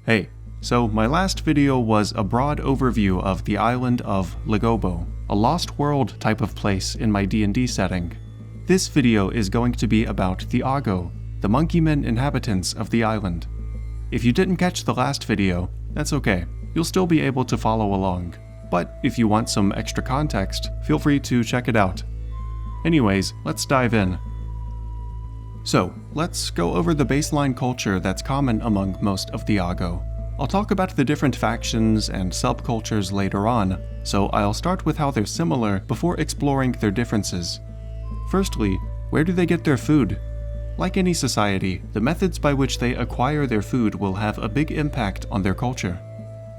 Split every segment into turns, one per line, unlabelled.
Hey, so my last video was a broad overview of the island of Lagobo, a lost world type of place in my D&D setting. This video is going to be about the Ago, the monkeymen inhabitants of the island. If you didn't catch the last video, that's okay, you'll still be able to follow along. But if you want some extra context, feel free to check it out. Anyways, let's dive in. So, let's go over the baseline culture that's common among most of the Ago. I'll talk about the different factions and subcultures later on, so I'll start with how they're similar before exploring their differences. Firstly, where do they get their food? Like any society, the methods by which they acquire their food will have a big impact on their culture.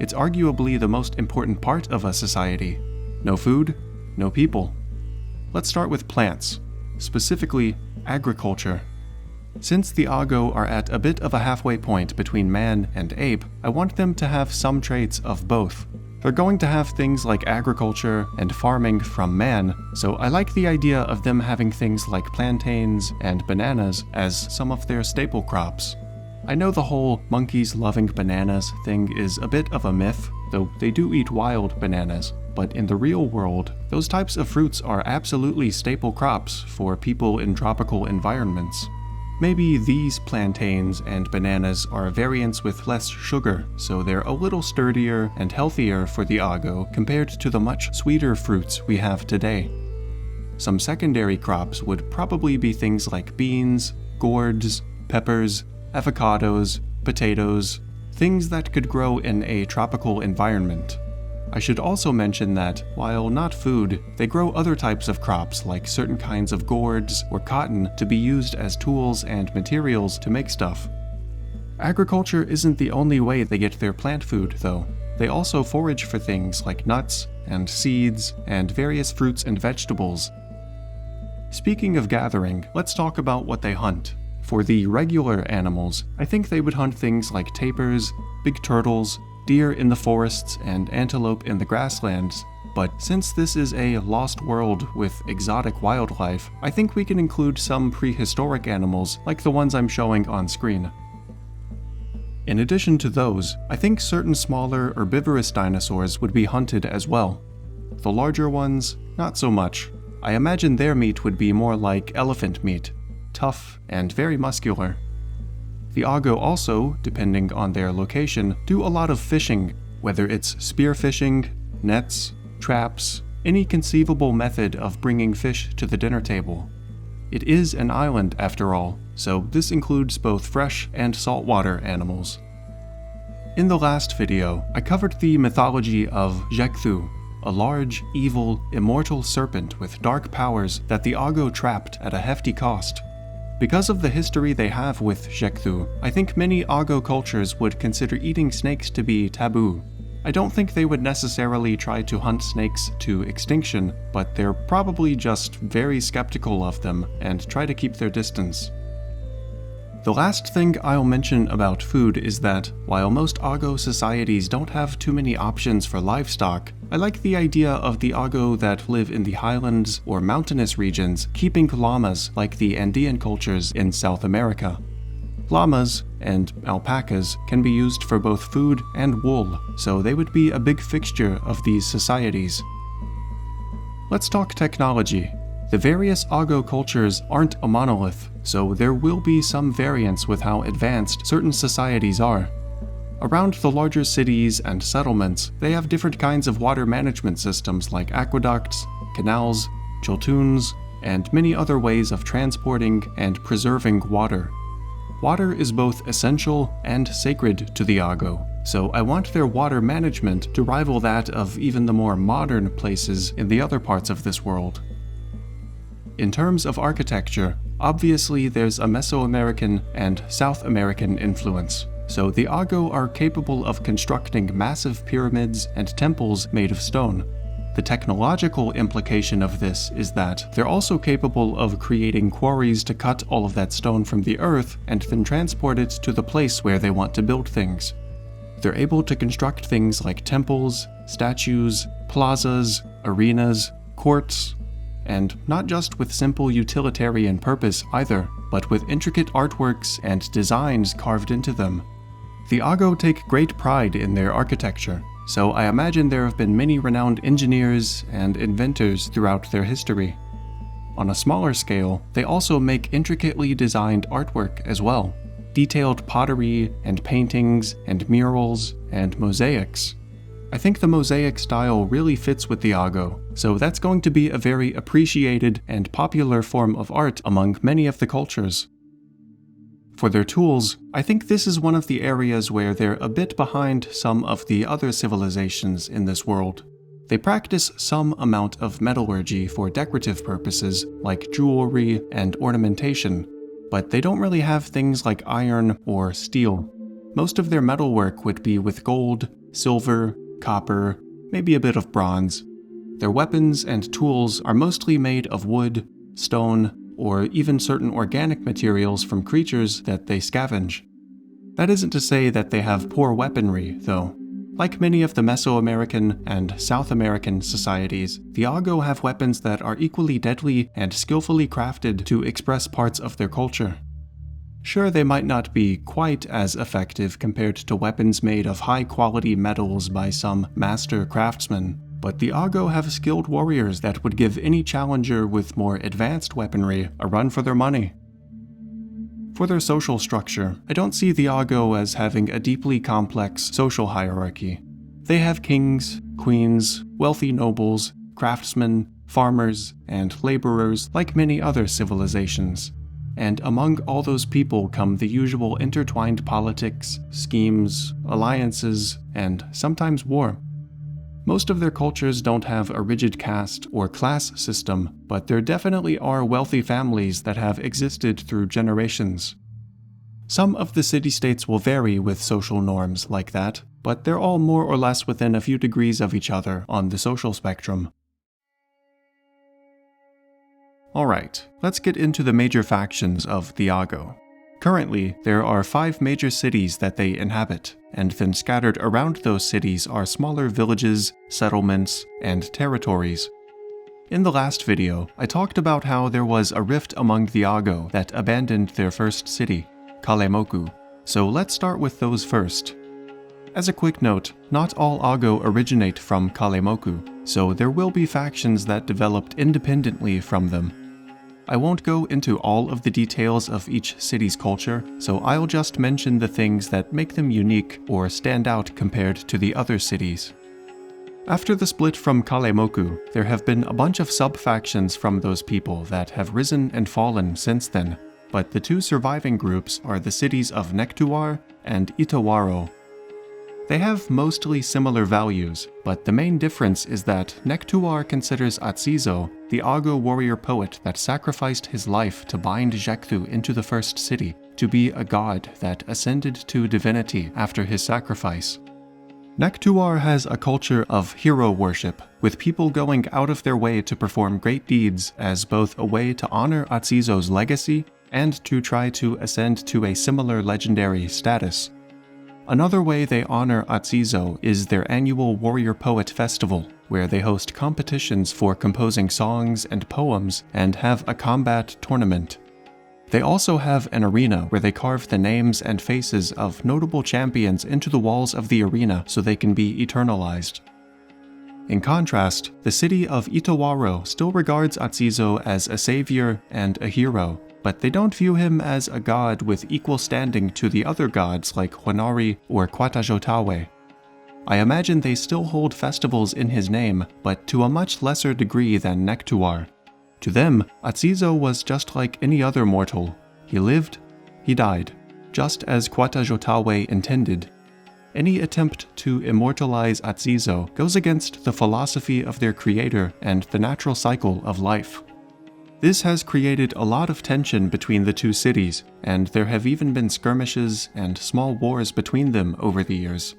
It's arguably the most important part of a society. No food, no people. Let's start with plants, specifically agriculture. Since the Ago are at a bit of a halfway point between man and ape, I want them to have some traits of both. They're going to have things like agriculture and farming from man, so I like the idea of them having things like plantains and bananas as some of their staple crops. I know the whole monkeys loving bananas thing is a bit of a myth, though they do eat wild bananas, but in the real world, those types of fruits are absolutely staple crops for people in tropical environments. Maybe these plantains and bananas are variants with less sugar, so they're a little sturdier and healthier for the Ago compared to the much sweeter fruits we have today. Some secondary crops would probably be things like beans, gourds, peppers, avocados, potatoes, things that could grow in a tropical environment. I should also mention that, while not food, they grow other types of crops like certain kinds of gourds or cotton to be used as tools and materials to make stuff. Agriculture isn't the only way they get their plant food, though. They also forage for things like nuts and seeds and various fruits and vegetables. Speaking of gathering, let's talk about what they hunt. For the regular animals, I think they would hunt things like tapirs, big turtles, deer in the forests, and antelope in the grasslands, but since this is a lost world with exotic wildlife, I think we can include some prehistoric animals like the ones I'm showing on screen. In addition to those, I think certain smaller herbivorous dinosaurs would be hunted as well. The larger ones, not so much. I imagine their meat would be more like elephant meat, tough and very muscular. The Ago also, depending on their location, do a lot of fishing, whether it's spearfishing, nets, traps, any conceivable method of bringing fish to the dinner table. It is an island after all, so this includes both fresh and saltwater animals. In the last video, I covered the mythology of Chultun, a large, evil, immortal serpent with dark powers that the Ago trapped at a hefty cost. Because of the history they have with Chultun, I think many Ago cultures would consider eating snakes to be taboo. I don't think they would necessarily try to hunt snakes to extinction, but they're probably just very skeptical of them and try to keep their distance. The last thing I'll mention about food is that, while most Ago societies don't have too many options for livestock, I like the idea of the Ago that live in the highlands or mountainous regions keeping llamas like the Andean cultures in South America. Llamas and alpacas can be used for both food and wool, so they would be a big fixture of these societies. Let's talk technology. The various Ago cultures aren't a monolith, so there will be some variance with how advanced certain societies are. Around the larger cities and settlements, they have different kinds of water management systems like aqueducts, canals, chultuns, and many other ways of transporting and preserving water. Water is both essential and sacred to the Ago, so I want their water management to rival that of even the more modern places in the other parts of this world. In terms of architecture, obviously there's a Mesoamerican and South American influence, so the Ago are capable of constructing massive pyramids and temples made of stone. The technological implication of this is that they're also capable of creating quarries to cut all of that stone from the earth and then transport it to the place where they want to build things. They're able to construct things like temples, statues, plazas, arenas, courts, and not just with simple utilitarian purpose either, but with intricate artworks and designs carved into them. The Ago take great pride in their architecture, so I imagine there have been many renowned engineers and inventors throughout their history. On a smaller scale, they also make intricately designed artwork as well, detailed pottery and paintings and murals and mosaics. I think the mosaic style really fits with the Ago, so that's going to be a very appreciated and popular form of art among many of the cultures. For their tools, I think this is one of the areas where they're a bit behind some of the other civilizations in this world. They practice some amount of metallurgy for decorative purposes, like jewelry and ornamentation, but they don't really have things like iron or steel. Most of their metalwork would be with gold, silver, copper, maybe a bit of bronze. Their weapons and tools are mostly made of wood, stone, or even certain organic materials from creatures that they scavenge. That isn't to say that they have poor weaponry, though. Like many of the Mesoamerican and South American societies, the Ago have weapons that are equally deadly and skillfully crafted to express parts of their culture. Sure, they might not be quite as effective compared to weapons made of high-quality metals by some master craftsman, but the Ago have skilled warriors that would give any challenger with more advanced weaponry a run for their money. For their social structure, I don't see the Ago as having a deeply complex social hierarchy. They have kings, queens, wealthy nobles, craftsmen, farmers, and laborers like many other civilizations. And among all those people come the usual intertwined politics, schemes, alliances, and sometimes war. Most of their cultures don't have a rigid caste or class system, but there definitely are wealthy families that have existed through generations. Some of the city-states will vary with social norms like that, but they're all more or less within a few degrees of each other on the social spectrum. Alright, let's get into the major factions of the Ago. Currently, there are 5 major cities that they inhabit, and then scattered around those cities are smaller villages, settlements, and territories. In the last video, I talked about how there was a rift among the Ago that abandoned their first city, Kalemoku, so let's start with those first. As a quick note, not all Ago originate from Kalemoku, so there will be factions that developed independently from them. I won't go into all of the details of each city's culture, so I'll just mention the things that make them unique or stand out compared to the other cities. After the split from Kalemoku, there have been a bunch of sub-factions from those people that have risen and fallen since then, but the 2 surviving groups are the cities of Nektuar and Itawaro. They have mostly similar values, but the main difference is that Nektuar considers Atsizo, the Ago warrior poet that sacrificed his life to bind Jektu into the first city, to be a god that ascended to divinity after his sacrifice. Nektuar has a culture of hero worship, with people going out of their way to perform great deeds as both a way to honor Atsizo's legacy and to try to ascend to a similar legendary status. Another way they honor Atsizo is their annual Warrior Poet Festival, where they host competitions for composing songs and poems and have a combat tournament. They also have an arena where they carve the names and faces of notable champions into the walls of the arena so they can be eternalized. In contrast, the city of Itawaro still regards Atsizo as a savior and a hero, but they don't view him as a god with equal standing to the other gods like Honari or Kwatajotawe. I imagine they still hold festivals in his name, but to a much lesser degree than Nektuar. To them, Atsizo was just like any other mortal. He lived, he died, just as Kwatajotawe intended. Any attempt to immortalize Atsizo goes against the philosophy of their creator and the natural cycle of life. This has created a lot of tension between the 2 cities, and there have even been skirmishes and small wars between them over the years.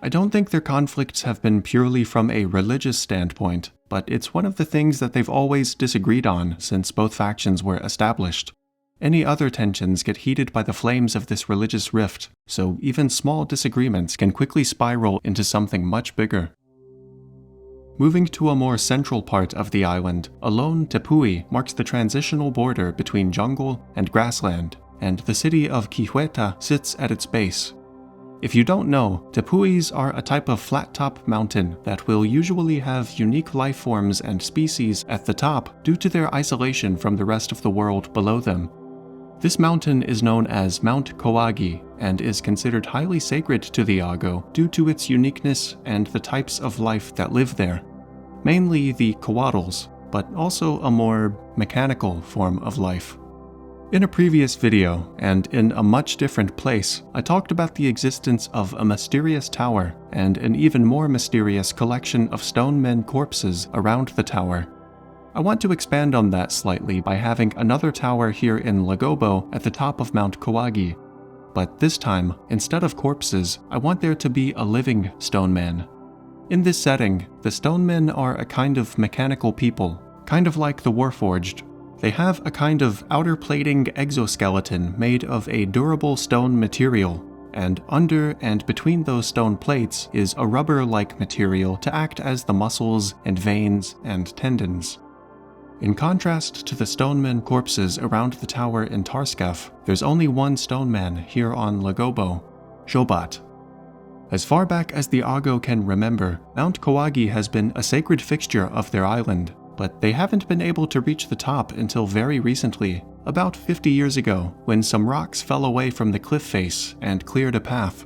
I don't think their conflicts have been purely from a religious standpoint, but it's one of the things that they've always disagreed on since both factions were established. Any other tensions get heated by the flames of this religious rift, so even small disagreements can quickly spiral into something much bigger. Moving to a more central part of the island, a lone tepui marks the transitional border between jungle and grassland, and the city of Quihueta sits at its base. If you don't know, tepuis are a type of flat-top mountain that will usually have unique life forms and species at the top due to their isolation from the rest of the world below them. This mountain is known as Mount Kauagi and is considered highly sacred to the Ago due to its uniqueness and the types of life that live there. Mainly the Macuahuitls, but also a more mechanical form of life. In a previous video, and in a much different place, I talked about the existence of a mysterious tower and an even more mysterious collection of stone men corpses around the tower. I want to expand on that slightly by having another tower here in Lagobo at the top of Mount Kauagi. But this time, instead of corpses, I want there to be a living stone man. In this setting, the stone men are a kind of mechanical people, kind of like the Warforged. They have a kind of outer plating exoskeleton made of a durable stone material, and under and between those stone plates is a rubber-like material to act as the muscles and veins and tendons. In contrast to the stoneman corpses around the tower in Tarskaf, there's only one stoneman here on Lagobo, Jobat. As far back as the Ago can remember, Mount Kauagi has been a sacred fixture of their island, but they haven't been able to reach the top until very recently, about 50 years ago, when some rocks fell away from the cliff face and cleared a path.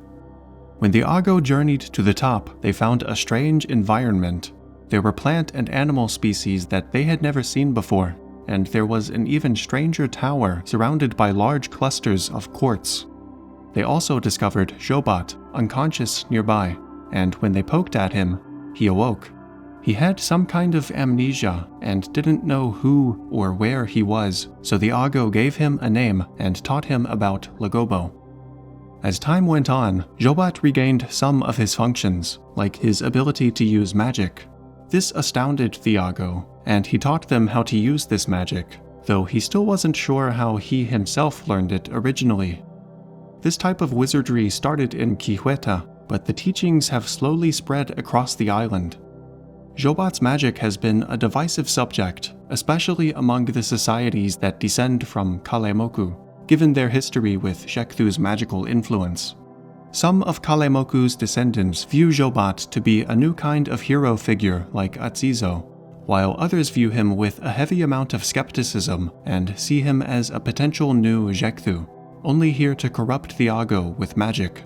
When the Ago journeyed to the top, they found a strange environment. There were plant and animal species that they had never seen before, and there was an even stranger tower surrounded by large clusters of quartz. They also discovered Jobat, unconscious nearby, and when they poked at him, he awoke. He had some kind of amnesia and didn't know who or where he was, so the Ago gave him a name and taught him about Lagobo. As time went on, Jobat regained some of his functions, like his ability to use magic. This astounded the Ago, and he taught them how to use this magic, though he still wasn't sure how he himself learned it originally. This type of wizardry started in Quihueta, but the teachings have slowly spread across the island. Jobat's magic has been a divisive subject, especially among the societies that descend from Kalemoku, given their history with Shekthu's magical influence. Some of Kalemoku's descendants view Jobat to be a new kind of hero figure like Atzizo, while others view him with a heavy amount of skepticism and see him as a potential new Shekthu, only here to corrupt the Ago with magic.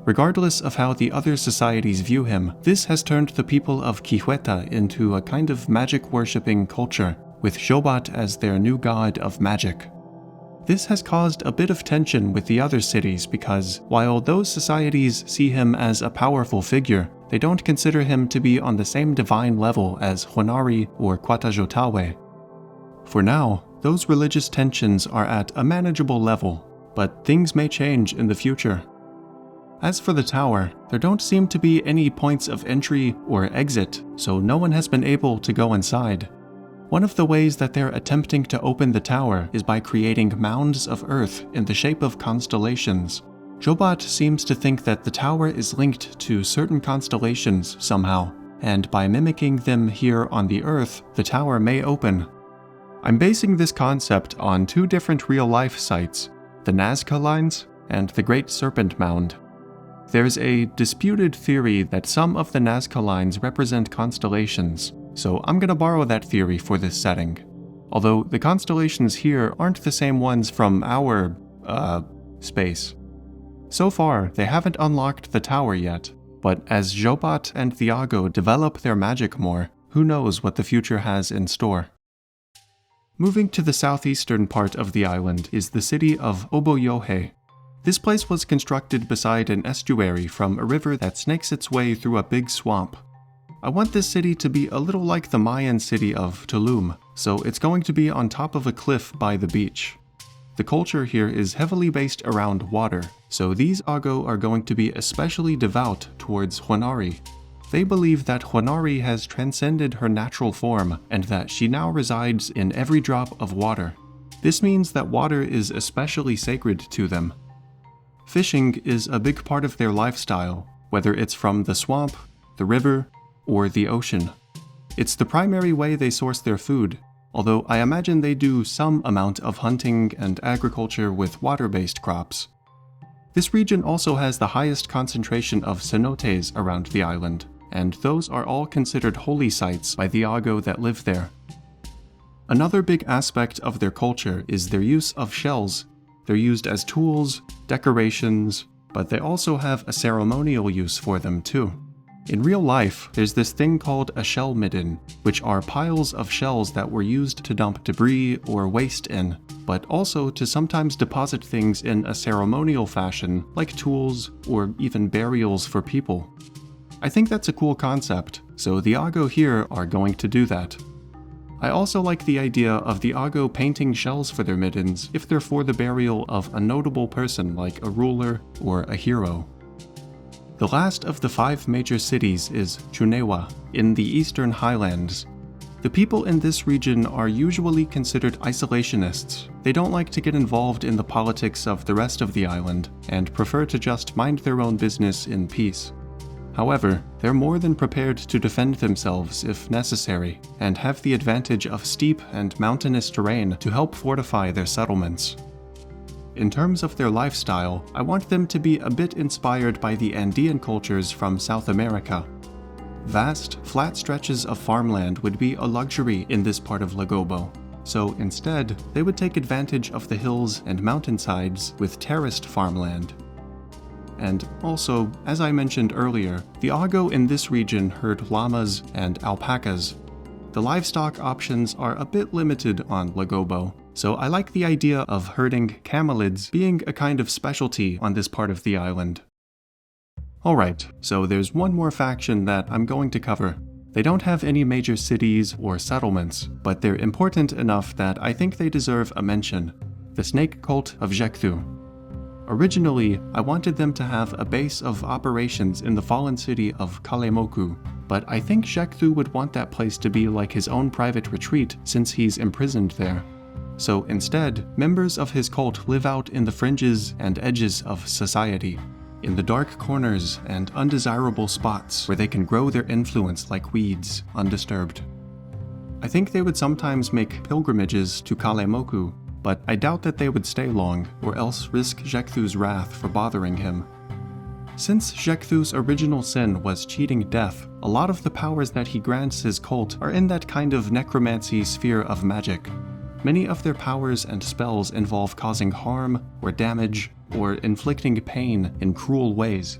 Regardless of how the other societies view him, this has turned the people of Quihueta into a kind of magic-worshipping culture, with Jobat as their new god of magic. This has caused a bit of tension with the other cities because, while those societies see him as a powerful figure, they don't consider him to be on the same divine level as Honari or Quatajotawe. For now, those religious tensions are at a manageable level, but things may change in the future. As for the tower, there don't seem to be any points of entry or exit, so no one has been able to go inside. One of the ways that they're attempting to open the tower is by creating mounds of earth in the shape of constellations. Jobat seems to think that the tower is linked to certain constellations somehow, and by mimicking them here on the earth, the tower may open. I'm basing this concept on two different real-life sites, the Nazca Lines and the Great Serpent Mound. There's a disputed theory that some of the Nazca Lines represent constellations, so I'm gonna borrow that theory for this setting. Although the constellations here aren't the same ones from our, space. So far, they haven't unlocked the tower yet, but as Jobat and the Ago develop their magic more, who knows what the future has in store. Moving to the southeastern part of the island is the city of Oboyohe. This place was constructed beside an estuary from a river that snakes its way through a big swamp. I want this city to be a little like the Mayan city of Tulum, so it's going to be on top of a cliff by the beach. The culture here is heavily based around water, so these Ago are going to be especially devout towards Honari. They believe that Honari has transcended her natural form and that she now resides in every drop of water. This means that water is especially sacred to them. Fishing is a big part of their lifestyle, whether it's from the swamp, the river, or the ocean. It's the primary way they source their food, although I imagine they do some amount of hunting and agriculture with water-based crops. This region also has the highest concentration of cenotes around the island, and those are all considered holy sites by the Ago that live there. Another big aspect of their culture is their use of shells. They're used as tools, decorations, but they also have a ceremonial use for them too. In real life, there's this thing called a shell midden, which are piles of shells that were used to dump debris or waste in, but also to sometimes deposit things in a ceremonial fashion, like tools or even burials for people. I think that's a cool concept, so the Ago here are going to do that. I also like the idea of the Ago painting shells for their middens if they're for the burial of a notable person like a ruler or a hero. The last of the 5 major cities is Chunewa, in the eastern highlands. The people in this region are usually considered isolationists. They don't like to get involved in the politics of the rest of the island, and prefer to just mind their own business in peace. However, they're more than prepared to defend themselves if necessary, and have the advantage of steep and mountainous terrain to help fortify their settlements. In terms of their lifestyle, I want them to be a bit inspired by the Andean cultures from South America. Vast, flat stretches of farmland would be a luxury in this part of Lagobo, so instead, they would take advantage of the hills and mountainsides with terraced farmland. And also, as I mentioned earlier, the Ago in this region herd llamas and alpacas. The livestock options are a bit limited on Lagobo, so I like the idea of herding camelids being a kind of specialty on this part of the island. Alright, so there's one more faction that I'm going to cover. They don't have any major cities or settlements, but they're important enough that I think they deserve a mention. The snake cult of Jekthu. Originally, I wanted them to have a base of operations in the fallen city of Kalemoku, but I think Jekthu would want that place to be like his own private retreat since he's imprisoned there. So instead, members of his cult live out in the fringes and edges of society, in the dark corners and undesirable spots where they can grow their influence like weeds, undisturbed. I think they would sometimes make pilgrimages to Kalemoku, but I doubt that they would stay long, or else risk Jekthu's wrath for bothering him. Since Jekthu's original sin was cheating death, a lot of the powers that he grants his cult are in that kind of necromancy sphere of magic. Many of their powers and spells involve causing harm or damage, or inflicting pain in cruel ways.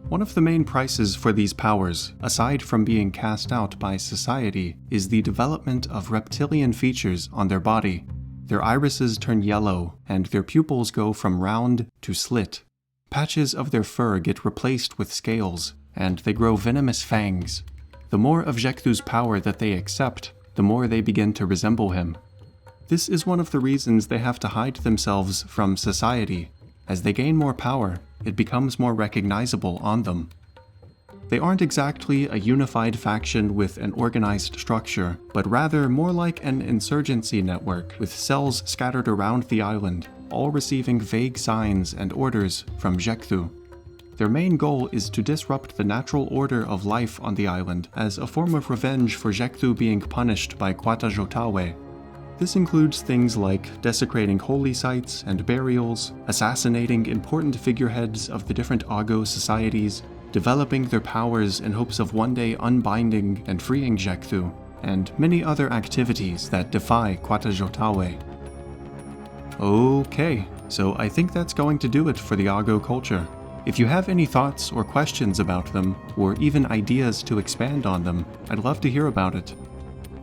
One of the main prices for these powers, aside from being cast out by society, is the development of reptilian features on their body. Their irises turn yellow, and their pupils go from round to slit. Patches of their fur get replaced with scales, and they grow venomous fangs. The more of Jekthu's power that they accept, the more they begin to resemble him. This is one of the reasons they have to hide themselves from society. As they gain more power, it becomes more recognizable on them. They aren't exactly a unified faction with an organized structure, but rather more like an insurgency network with cells scattered around the island, all receiving vague signs and orders from Jekthu. Their main goal is to disrupt the natural order of life on the island as a form of revenge for Jekthu being punished by Quatajotawe. This includes things like desecrating holy sites and burials, assassinating important figureheads of the different Ago societies, developing their powers in hopes of one day unbinding and freeing Jekthu, and many other activities that defy Quatajotawe. Okay, so I think that's going to do it for the Ago culture. If you have any thoughts or questions about them, or even ideas to expand on them, I'd love to hear about it.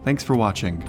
Thanks for watching.